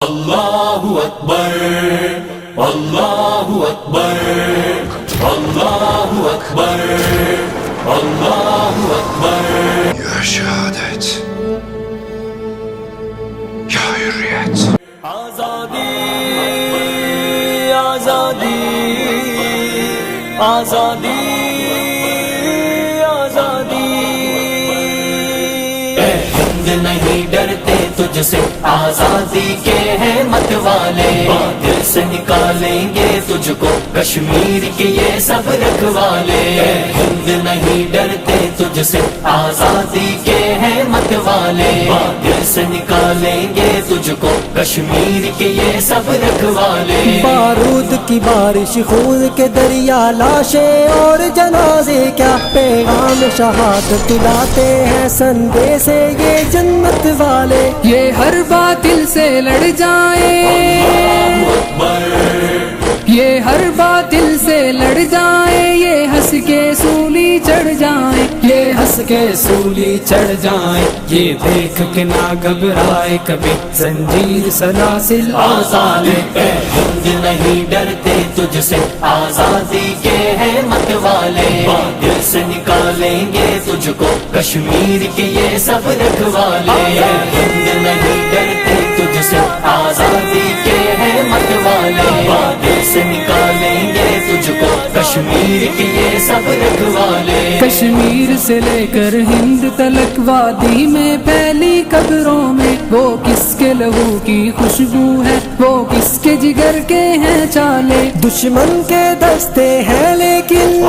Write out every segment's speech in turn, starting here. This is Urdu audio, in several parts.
اللہ اکبر اللہ اکبر اللہ اکبر اللہ اکبر. Ya şehadet, ya hürriyet. آزادی آزادی آزادی آزادی. اے ہند نہیں ڈرتے تجھ سے آزادی کے ہیں مت والے، دل سے نکالیں گے تجھ کو کشمیر کے یہ سب رکھوالے. اے ہند نہیں ڈرتے تجھ سے آزادی کے ہیں مت والے، دل سے نکالیں گے تجھ کو کشمیر کے یہ سب رکھوالے. بارود کی بارش، خون کے دریا، لاشیں اور جنازے، کیا پیغام شہادت لاتے ہیں سندے سے یہ جنت والے. یہ ہر باطل سے لڑ جائیں، یہ ہر باطل سے لڑ جائیں، یہ ہنس کے سولی چڑھ جائیں، یہ ہنس کے سولی چڑھ جائیں، یہ دیکھ کے نہ گھبرائے کبھی زنجیر سلاسل آزاد. اے ہند نہیں ڈرتے تجھ سے آزادی کے ہیں مت والے، دل سے نکالیں گے تجھ کو کشمیر کے یہ سب رکھوالے. اے ہند نہیں ڈرتے تجھ سے آزادی کے ہیں مت والے، دل سے نکالیں گے تجھ کو کشمیر کے یہ سب رکھوالے. کشمیر سے لے کر ہند تلک وادی میں پھیلی قبروں میں وہ کس کے لہو کی خوشبو ہے، وہ کس کے جگر کے ہیں چالے. دشمن کے دستے ہیں لیکن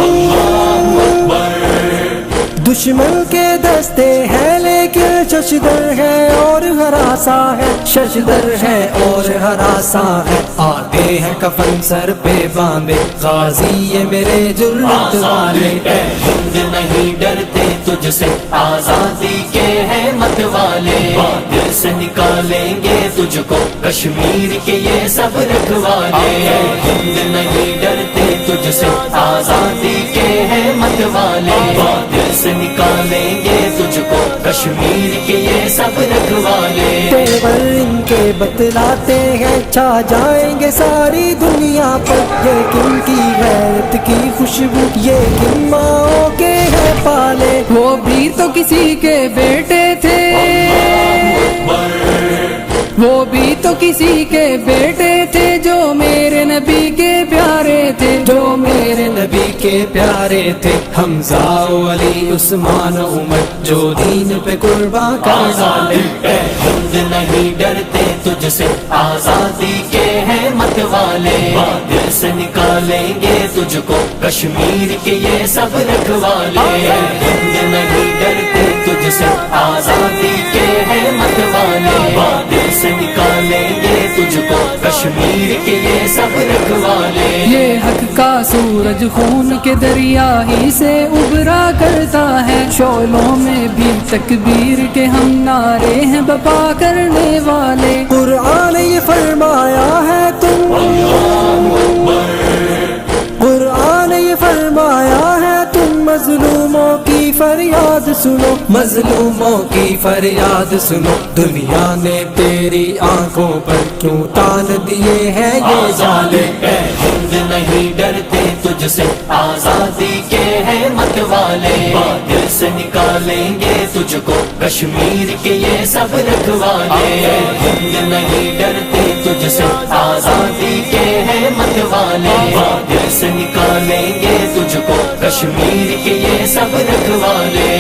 دشمن کے دستے ہیں لیکن ششدر ہے اور ہراساں ہے، ششدر ہے اور ہراساں ہے. آتے ہیں کفن سر پہ باندھے غازی یہ میرے جرت والے. اے ہند نہیں ڈرتے تجھ سے آزادی کے ہیں مت والے، دل سے نکالیں گے تجھ کو کشمیر کے یہ سب رکھوالے. اے ہند نہیں ڈرتے تجھ سے آزادی کے ہیں مت والے، دل سے نکالیں گے تجھ کو کشمیر کے یہ سب رکھوالے. تیور ان کے بتلاتے ہیں چھا جائیں گے ساری دنیا پر، یہ کن کی غیرت کی خوشبو، یہ کن ماؤں کے ہیں پالے. وہ بھی تو کسی کے بیٹے تھے، وہ بھی تو کسی کے بیٹے تھے، جو میرے نبی کے پیارے تھے، جو میرے نبی کے پیارے تھے. حمزہ علی عثمان عمر جو دین پہ قربان کر ڈالے. اے ہند نہیں ڈرتے تجھ سے آزادی کے ہیں مت والے، دل سے نکالیں گے تجھ کو کشمیر کے یہ سب رکھوالے. اے ہند نہیں ڈرتے تجھ سے آزادی کے ہیں مت والے، دل سے نکالیں گے تجھ کو کشمیر کے یہ سب رکھوالے. یہ حق کا سورج خون کے دریا ہی سے ابھرا کرتا ہے، شعلوں میں بھی تکبیر کے ہم نعرے ہیں بپا کرنے والے. قرآن یہ فرمایا ہے قرآن یہ فرمایا ہے تم مظلوموں کی فریاد سنو، مظلوموں کی فریاد سنو. دنیا نے تیری آنکھوں پر کیوں تان دیے ہیں یہ جالے. اے ہند نہیں ڈرتے تجھ سے آزادی کے ہیں مت والے، دل سے نکالیں گے تجھ کو کشمیر کے یہ سب رکھوالے. اے ہند نہیں ڈرتے تجھ سے آزادی کے ہیں مت والے، دل سے نکالیں گے تجھ کو کشمیر کے یہ سب رکھوالے.